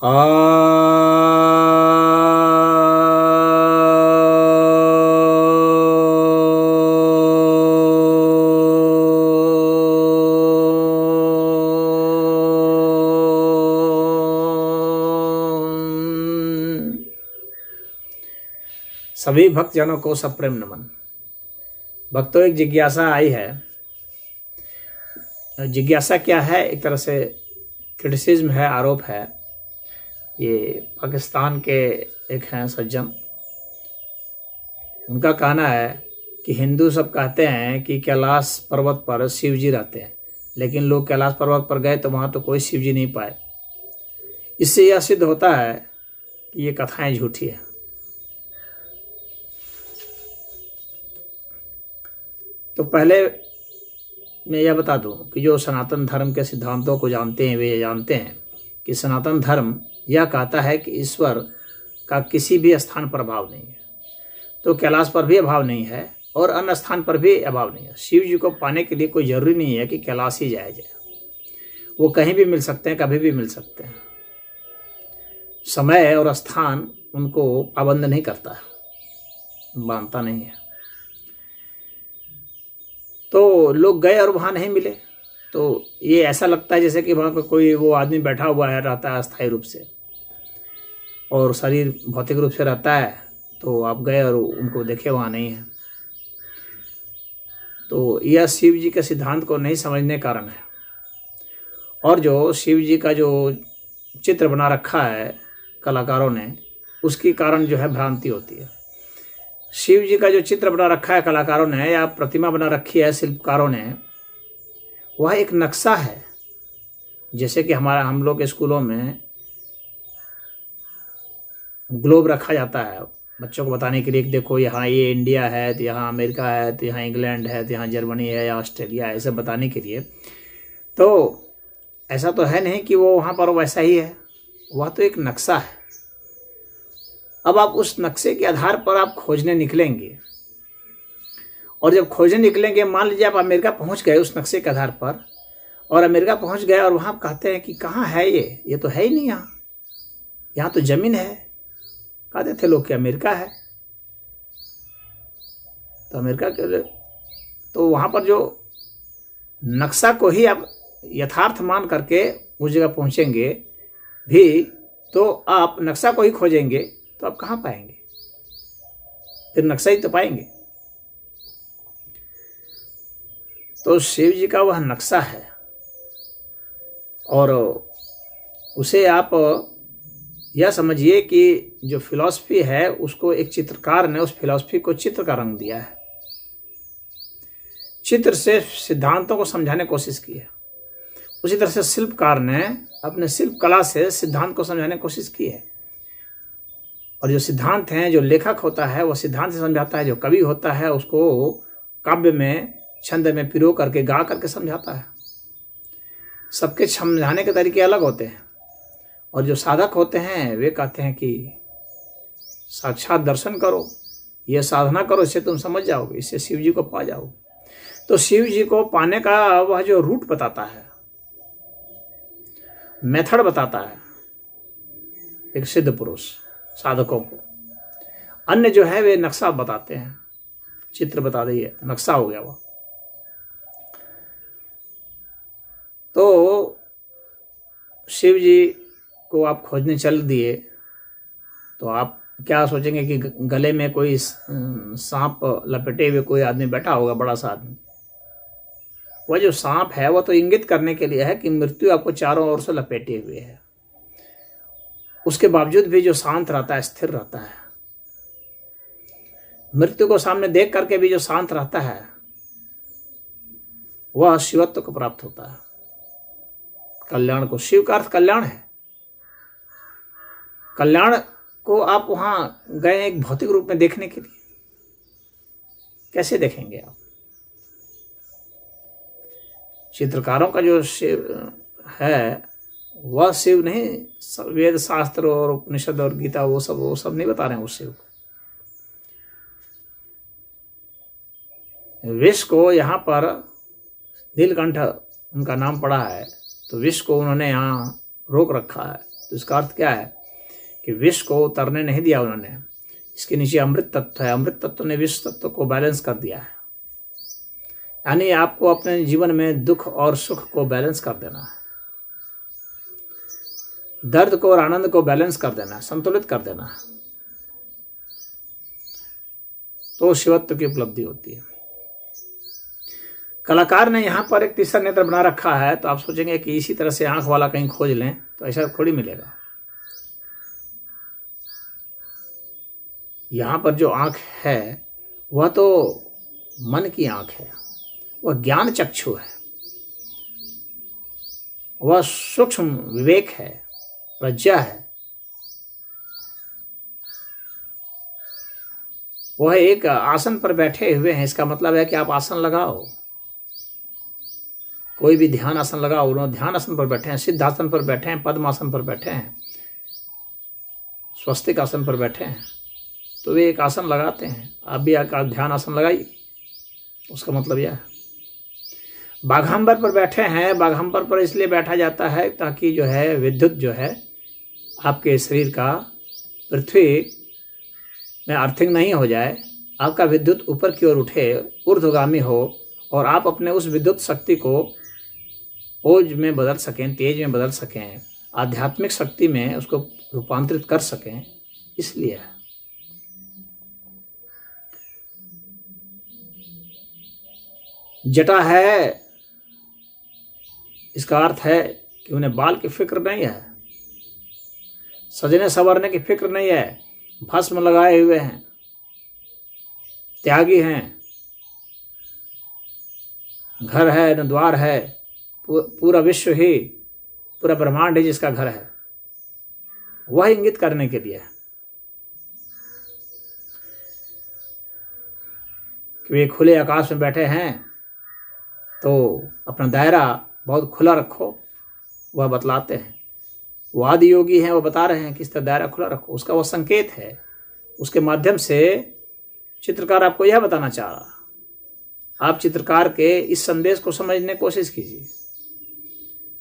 आ सभी भक्तजनों को सप्रेम नमन। भक्तों, एक जिज्ञासा आई है। जिज्ञासा क्या है? एक तरह से क्रिटिसिज्म है, आरोप है। ये पाकिस्तान के एक हैं सज्जन, उनका कहना है कि हिंदू सब कहते हैं कि कैलाश पर्वत पर शिव जी रहते हैं, लेकिन लोग कैलाश पर्वत पर गए तो वहाँ तो कोई शिव जी नहीं पाए। इससे यह सिद्ध होता है कि ये कथाएं झूठी हैं। तो पहले मैं यह बता दूं कि जो सनातन धर्म के सिद्धांतों को जानते हैं वे ये जानते हैं कि सनातन धर्म यह कहता है कि ईश्वर का किसी भी स्थान पर अभाव नहीं है। तो कैलाश पर भी अभाव नहीं है और अन्य स्थान पर भी अभाव नहीं है। शिव जी को पाने के लिए कोई ज़रूरी नहीं है कि कैलाश ही जाया जाए, वो कहीं भी मिल सकते हैं, कभी भी मिल सकते हैं। समय और स्थान उनको पाबंद नहीं करता है, बांधता नहीं है। तो लोग गए और वहाँ नहीं मिले, तो ये ऐसा लगता है जैसे कि वहाँ पर कोई वो आदमी बैठा हुआ है, रहता है अस्थायी रूप से, और शरीर भौतिक रूप से रहता है। तो आप गए और उनको देखे, वहाँ नहीं है। तो यह शिव जी के सिद्धांत को नहीं समझने कारण है। और जो शिव जी का जो चित्र बना रखा है कलाकारों ने, उसकी कारण जो है भ्रांति होती है। शिव जी का जो चित्र बना रखा है कलाकारों ने या प्रतिमा बना रखी है शिल्पकारों ने, वह एक नक्शा है। जैसे कि हम लोग के स्कूलों में ग्लोब रखा जाता है बच्चों को बताने के लिए कि देखो यहाँ ये इंडिया है, तो यहाँ अमेरिका है, तो यहाँ इंग्लैंड है, तो यहाँ जर्मनी है या ऑस्ट्रेलिया है, ऐसे बताने के लिए। तो ऐसा तो है नहीं कि वो वहाँ पर वैसा ही है, वह तो एक नक्शा है। अब आप उस नक्शे के आधार पर आप खोजने निकलेंगे, और जब खोजने निकलेंगे, मान लीजिए आप अमेरिका पहुंच गए उस नक्शे के आधार पर, और अमेरिका पहुंच गए और वहाँ कहते हैं कि कहाँ है ये तो है ही नहीं, यहाँ तो ज़मीन है। कहते थे लोग कि अमेरिका है, तो अमेरिका के तो वहाँ पर जो नक्शा को ही आप यथार्थ मान करके उस जगह पहुँचेंगे भी, तो आप नक्शा को ही खोजेंगे तो आप कहाँ पाएंगे? फिर नक्शा ही तो पाएंगे। तो शिव जी का वह नक्शा है, और उसे आप यह समझिए कि जो फिलॉसफी है उसको एक चित्रकार ने उस फिलॉसफी को चित्र का रंग दिया है। चित्र से सिद्धांतों को समझाने की कोशिश की है। उसी तरह से शिल्पकार ने अपने शिल्प कला से सिद्धांत को समझाने की कोशिश की है। और जो सिद्धांत हैं, जो लेखक होता है वह सिद्धांत से समझाता है, जो कवि होता है उसको काव्य में, छंद में पिरो करके, गा करके समझाता है। सबके समझाने के तरीके अलग होते हैं। और जो साधक होते हैं वे कहते हैं कि साक्षात दर्शन करो, यह साधना करो, इससे तुम समझ जाओगे, इससे शिव जी को पा जाओगे। तो शिव जी को पाने का वह जो रूट बताता है, मेथड बताता है एक सिद्ध पुरुष साधकों को। अन्य जो है वे नक्शा बताते हैं, चित्र बता दिए, नक्शा हो गया वह। तो शिव जी को आप खोजने चल दिए तो आप क्या सोचेंगे कि गले में कोई सांप लपेटे हुए कोई आदमी बैठा होगा, बड़ा सा आदमी। वह जो सांप है वह तो इंगित करने के लिए है कि मृत्यु आपको चारों ओर से लपेटे हुए है। उसके बावजूद भी जो शांत रहता है, स्थिर रहता है, मृत्यु को सामने देख करके भी जो शांत रहता है, वह शिवत्व को प्राप्त होता है, कल्याण को। शिव का अर्थ कल्याण है। कल्याण को आप वहां गए एक भौतिक रूप में देखने के लिए, कैसे देखेंगे आप? चित्रकारों का जो शिव है वह शिव नहीं, वेद शास्त्र और उपनिषद और गीता वो सब नहीं बता रहे हैं उस शिव को। विष को यहाँ पर नीलकंठ उनका नाम पड़ा है, तो विष को उन्होंने यहाँ रोक रखा है तो इसका अर्थ क्या है कि विष को उतरने नहीं दिया उन्होंने। इसके नीचे अमृत तत्व है, अमृत तत्व ने विष तत्व को बैलेंस कर दिया है। यानी आपको अपने जीवन में दुख और सुख को बैलेंस कर देना है, दर्द को और आनंद को बैलेंस कर देना है, संतुलित कर देना है, तो शिवत्व की उपलब्धि होती है। कलाकार ने यहाँ पर एक तीसरा नेत्र बना रखा है, तो आप सोचेंगे कि इसी तरह से आंख वाला कहीं खोज लें, तो ऐसा थोड़ी मिलेगा। यहाँ पर जो आंख है वह तो मन की आंख है, वह ज्ञान चक्षु है, वह सूक्ष्म विवेक है, प्रज्ञा है। वह एक आसन पर बैठे हुए हैं, इसका मतलब है कि आप आसन लगाओ, कोई भी ध्यान आसन लगाओ। उन्होंने ध्यान आसन पर बैठे हैं, सिद्ध आसन पर बैठे हैं, पद्मासन पर बैठे हैं, स्वस्तिक आसन पर बैठे हैं, तो वे एक आसन लगाते हैं। आप भी ध्यान आसन लगाइए, उसका मतलब यह है। बाघांबर पर बैठे हैं, बाघांबर पर इसलिए बैठा जाता है ताकि जो है विद्युत जो है आपके शरीर का पृथ्वी में अर्थिंग नहीं हो जाए, आपका विद्युत ऊपर की ओर उठे, ऊर्ध्वगामी हो, और आप अपने उस विद्युत शक्ति को ओज में बदल सकें, तेज में बदल सकें, आध्यात्मिक शक्ति में उसको रूपांतरित कर सकें, इसलिए। जटा है, इसका अर्थ है कि उन्हें बाल की फिक्र नहीं है, सजने संवरने की फिक्र नहीं है, भस्म लगाए हुए हैं, त्यागी हैं, घर है न द्वार है, पूरा विश्व ही, पूरा ब्रह्मांड ही जिसका घर है, वह इंगित करने के लिए कि वे खुले आकाश में बैठे हैं, तो अपना दायरा बहुत खुला रखो, वह बतलाते हैं। वो आदि योगी हैं, वो बता रहे हैं किस तरह दायरा खुला रखो, उसका वो संकेत है। उसके माध्यम से चित्रकार आपको यह बताना चाह रहा। आप चित्रकार के इस संदेश को समझने की कोशिश कीजिए,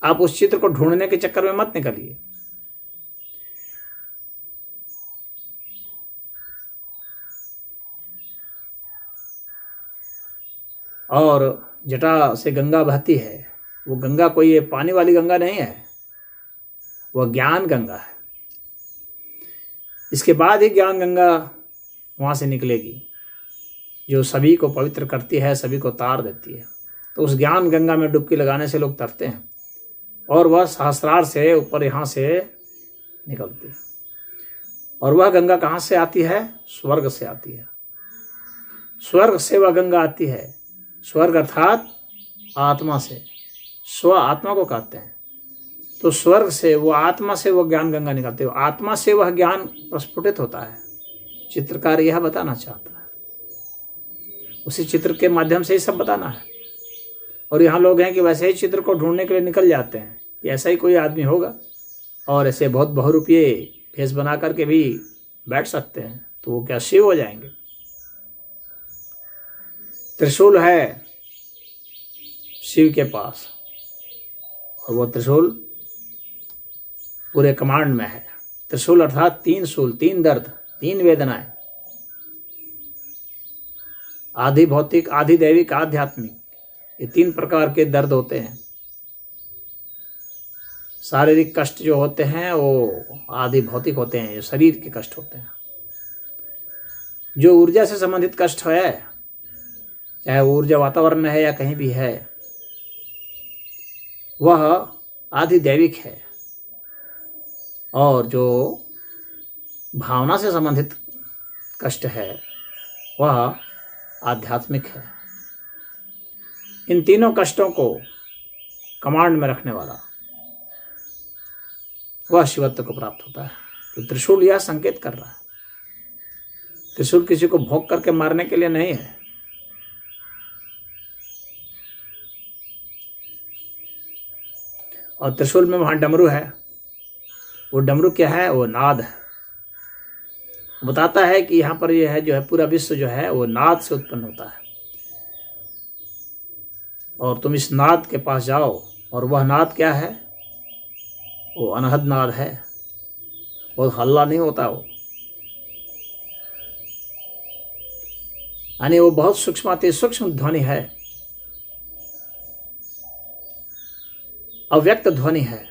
आप उस चित्र को ढूंढने के चक्कर में मत निकलिए। और जटा से गंगा बहती है, वो गंगा कोई ये पानी वाली गंगा नहीं है, वह ज्ञान गंगा है। इसके बाद ही ज्ञान गंगा वहाँ से निकलेगी, जो सभी को पवित्र करती है, सभी को तार देती है। तो उस ज्ञान गंगा में डुबकी लगाने से लोग तरते हैं, और वह सहस्रार से ऊपर यहाँ से निकलती है। और वह गंगा कहाँ से आती है? स्वर्ग से आती है। स्वर्ग से वह गंगा आती है। स्वर्ग अर्थात आत्मा से, स्व आत्मा को कहते हैं। तो स्वर्ग से, वो आत्मा से वो ज्ञान गंगा निकलती है, आत्मा से वह ज्ञान प्रस्फुटित होता है। चित्रकार यह बताना चाहता है, उसी चित्र के माध्यम से ही सब बताना है। और यहाँ लोग हैं कि वैसे ही चित्र को ढूंढने के लिए निकल जाते हैं कि ऐसा ही कोई आदमी होगा, और ऐसे बहुत बहुरूपीय भेष बना करके भी बैठ सकते हैं, तो वो क्या शिव हो जाएंगे? त्रिशूल है शिव के पास, और वो त्रिशूल पूरे कमांड में है। त्रिशूल अर्थात 3 शूल, 3 दर्द, 3 वेदनाएं, आधि भौतिक, आधि दैविक, आध्यात्मिक, ये 3 प्रकार के दर्द होते हैं। शारीरिक कष्ट जो होते हैं वो आधि भौतिक होते हैं, ये शरीर के कष्ट होते हैं। जो ऊर्जा से संबंधित कष्ट है, चाहे वो ऊर्जा वातावरण में है या कहीं भी है, वह आधि दैविक है। और जो भावना से संबंधित कष्ट है वह आध्यात्मिक है। इन तीनों कष्टों को कमांड में रखने वाला वह शिवत्व को प्राप्त होता है। तो त्रिशूल यह संकेत कर रहा है, त्रिशूल किसी को भोग करके मारने के लिए नहीं है। और त्रिशूल में वहाँ डमरू है। वो डमरू क्या है? वो नाद है। बताता है कि यहाँ पर यह है जो है पूरा विश्व जो है वो नाद से उत्पन्न होता है। और तुम इस नाद के पास जाओ, और वह नाद क्या है? वो अनहद नाद है, बहुत हल्ला नहीं होता वो, यानी वो बहुत सूक्ष्म, अति सूक्ष्म ध्वनि है, अव्यक्त ध्वनि है।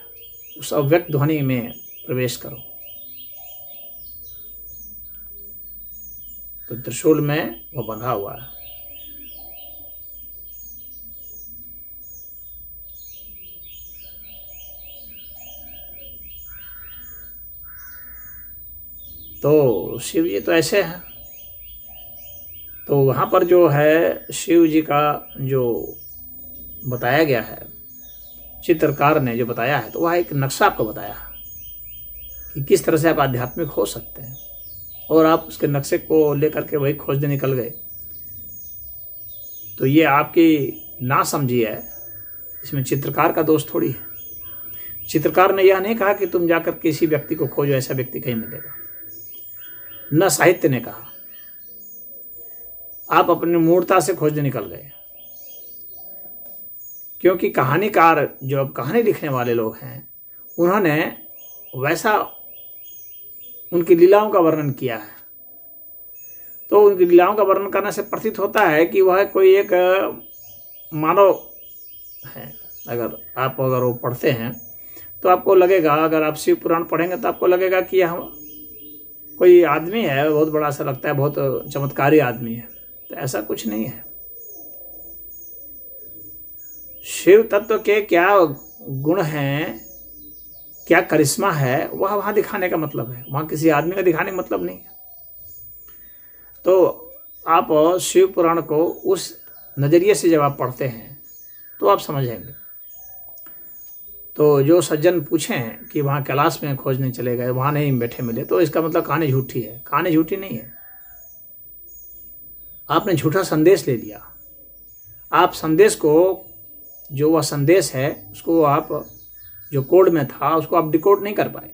उस अव्यक्त ध्वनि में प्रवेश करो। तो त्रिशूल में वो बंधा हुआ है। तो शिव जी तो ऐसे हैं। तो वहाँ पर जो है शिव जी का जो बताया गया है, चित्रकार ने जो बताया है, तो वह एक नक्शा आपको बताया है कि किस तरह से आप आध्यात्मिक हो सकते हैं, और आप उसके नक्शे को लेकर के वही खोजने निकल गए। तो ये आपकी ना समझी है, इसमें चित्रकार का दोष थोड़ी है। चित्रकार ने यह नहीं कहा कि तुम जाकर किसी व्यक्ति को खोजो, ऐसा व्यक्ति कहीं मिलेगा। न साहित्य ने कहा, आप अपनी मूर्ता से खोजने निकल गए। क्योंकि कहानीकार जो अब कहानी लिखने वाले लोग हैं, उन्होंने वैसा उनकी लीलाओं का वर्णन किया है। तो उनकी लीलाओं का वर्णन करने से प्रतीत होता है कि वह कोई एक मानव है। अगर वो पढ़ते हैं तो आपको लगेगा, अगर आप शिव पुराण पढ़ेंगे तो आपको लगेगा कि यह कोई आदमी है, बहुत बड़ा सा लगता है, बहुत चमत्कारी आदमी है। तो ऐसा कुछ नहीं है। शिव तत्व के क्या गुण हैं, क्या करिश्मा है, वह वहां दिखाने का मतलब है, वहां किसी आदमी का दिखाने का मतलब नहीं है। तो आप शिव पुराण को उस नजरिए से जब आप पढ़ते हैं तो आप समझेंगे। तो जो सज्जन पूछे हैं कि वहाँ कैलाश में खोजने चले गए, वहाँ नहीं बैठे मिले, तो इसका मतलब कहानी झूठी है। कहानी झूठी नहीं है, आपने झूठा संदेश ले लिया। आप संदेश को, जो वह संदेश है, उसको आप, जो कोड में था, उसको आप डिकोड नहीं कर पाए।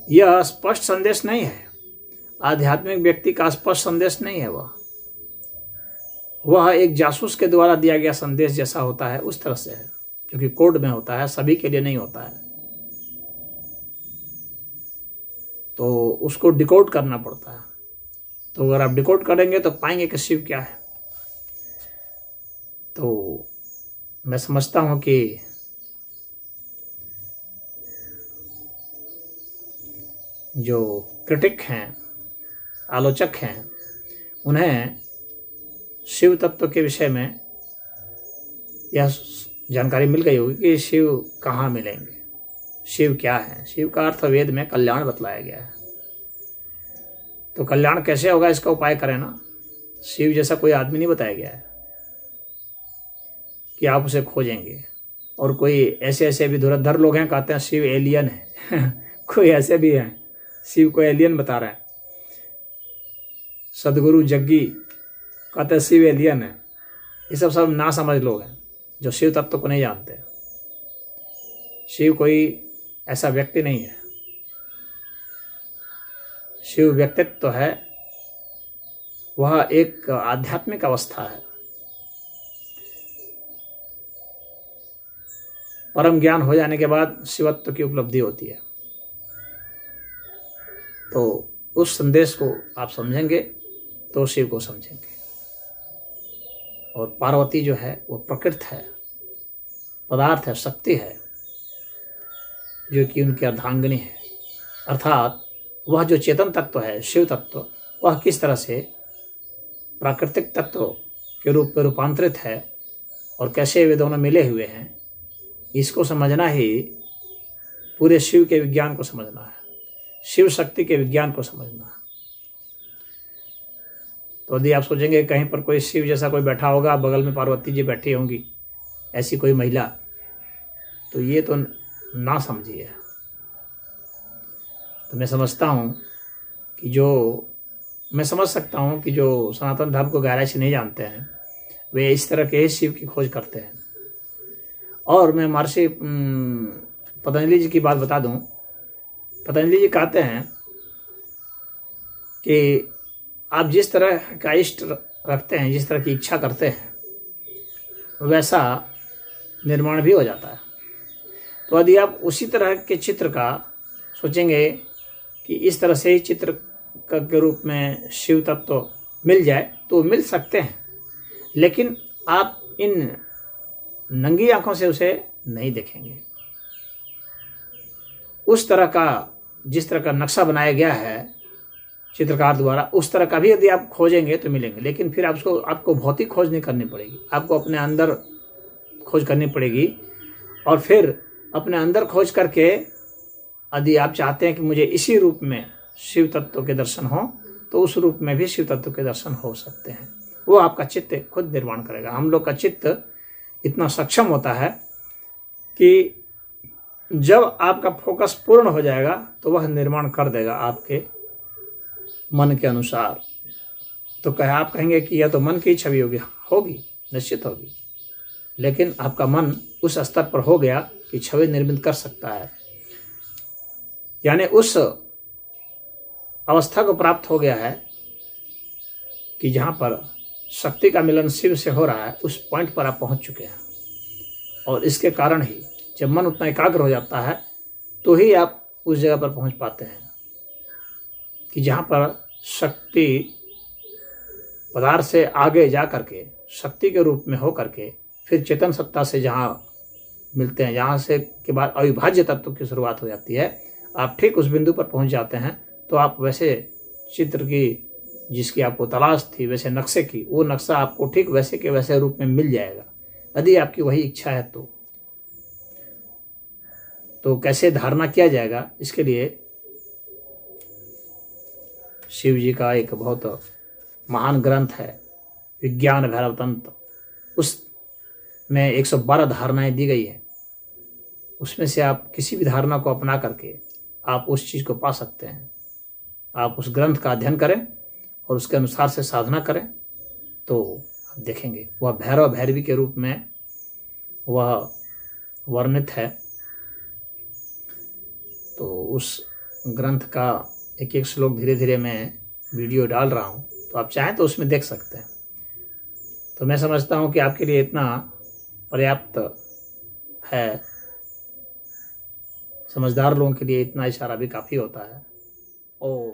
यह स्पष्ट संदेश नहीं है, आध्यात्मिक व्यक्ति का स्पष्ट संदेश नहीं है। वह एक जासूस के द्वारा दिया गया संदेश जैसा होता है, उस तरह से है, जो कि कोड में होता है, सभी के लिए नहीं होता है। तो उसको डिकोड करना पड़ता है। तो अगर आप डिकोड करेंगे तो पाएंगे कि शिव क्या है। तो मैं समझता हूं कि जो क्रिटिक हैं, आलोचक हैं, उन्हें शिव तत्व के विषय में यह जानकारी मिल गई होगी कि शिव कहाँ मिलेंगे, शिव क्या है। शिव का अर्थ वेद में कल्याण बतलाया गया है। तो कल्याण कैसे होगा, इसका उपाय करें ना। शिव जैसा कोई आदमी नहीं बताया गया है कि आप उसे खोजेंगे। और कोई ऐसे भी धुरंधर लोग हैं, कहते हैं शिव एलियन है कोई ऐसे भी हैं, शिव को एलियन बता रहे हैं। सदगुरु जग्गी कहते हैं शिव एलियन है। ये सब ना समझ लोग हैं जो शिव तत्व को नहीं जानते। शिव कोई ऐसा व्यक्ति नहीं है, शिव व्यक्तित्व है, वह एक आध्यात्मिक अवस्था है। परम ज्ञान हो जाने के बाद शिवत्व की उपलब्धि होती है। तो उस संदेश को आप समझेंगे तो शिव को समझेंगे। और पार्वती जो है वो प्रकृति है, पदार्थ है, शक्ति है, जो कि उनकी अर्धांगिनी है। अर्थात वह जो चेतन तत्व है, शिव तत्व, वह किस तरह से प्राकृतिक तत्व के रूप में रूपांतरित है और कैसे वे दोनों मिले हुए हैं, इसको समझना ही पूरे शिव के विज्ञान को समझना है, शिव शक्ति के विज्ञान को समझना है। तो यदि आप सोचेंगे कहीं पर कोई शिव जैसा कोई बैठा होगा, बगल में पार्वती जी बैठी होंगी, ऐसी कोई महिला, तो ये तो ना समझिए। तो मैं समझता हूँ कि मैं समझ सकता हूँ कि जो सनातन धर्म को गहराई से नहीं जानते हैं, वे इस तरह के शिव की खोज करते हैं। और मैं महर्षि पतंजलि जी की बात बता दूँ। पतंजलि जी कहते हैं कि आप जिस तरह का इष्ट रखते हैं, जिस तरह की इच्छा करते हैं, वैसा निर्माण भी हो जाता है। तो यदि आप उसी तरह के चित्र का सोचेंगे कि इस तरह से ही चित्र के रूप में शिव तत्व मिल जाए तो मिल सकते हैं, लेकिन आप इन नंगी आंखों से उसे नहीं देखेंगे। उस तरह का, जिस तरह का नक्शा बनाया गया है चित्रकार द्वारा, उस तरह का भी यदि आप खोजेंगे तो मिलेंगे, लेकिन फिर आपको भौतिक खोज नहीं करनी पड़ेगी, आपको अपने अंदर खोज करनी पड़ेगी। और फिर अपने अंदर खोज करके यदि आप चाहते हैं कि मुझे इसी रूप में शिव तत्व के दर्शन हो, तो उस रूप में भी शिव तत्व के दर्शन हो सकते हैं। वो आपका चित्त खुद निर्माण करेगा। हम लोग का चित्त इतना सक्षम होता है कि जब आपका फोकस पूर्ण हो जाएगा तो वह निर्माण कर देगा आपके मन के अनुसार। तो आप कहेंगे कि यह तो मन की छवि होगी, निश्चित होगी, लेकिन आपका मन उस स्तर पर हो गया कि छवि निर्मित कर सकता है, यानी उस अवस्था को प्राप्त हो गया है कि जहाँ पर शक्ति का मिलन शिव से हो रहा है, उस पॉइंट पर आप पहुँच चुके हैं। और इसके कारण ही जब मन उतना एकाग्र हो जाता है तो ही आप उस जगह पर पहुँच पाते हैं कि जहाँ पर शक्ति पदार्थ से आगे जा करके शक्ति के रूप में हो करके फिर चेतन सत्ता से जहाँ मिलते हैं, जहाँ से के बाद अविभाज्य तत्व की शुरुआत हो जाती है, आप ठीक उस बिंदु पर पहुँच जाते हैं। तो आप वैसे चित्र की, जिसकी आपको तलाश थी, वैसे नक्शे की, वो नक्शा आपको ठीक वैसे के वैसे रूप में मिल जाएगा, यदि आपकी वही इच्छा है। तो कैसे धारणा किया जाएगा, इसके लिए शिव जी का एक बहुत महान ग्रंथ है विज्ञान भैरव तंत्र, उसमें 112 धारणाएं दी गई है। उसमें से आप किसी भी धारणा को अपना करके आप उस चीज़ को पा सकते हैं। आप उस ग्रंथ का अध्ययन करें और उसके अनुसार से साधना करें तो आप देखेंगे वह भैरव भैरवी के रूप में वह वर्णित है। तो उस ग्रंथ का एक एक श्लोक धीरे धीरे मैं वीडियो डाल रहा हूँ, तो आप चाहें तो उसमें देख सकते हैं। तो मैं समझता हूँ कि आपके लिए इतना पर्याप्त है, समझदार लोगों के लिए इतना इशारा भी काफ़ी होता है। ओम।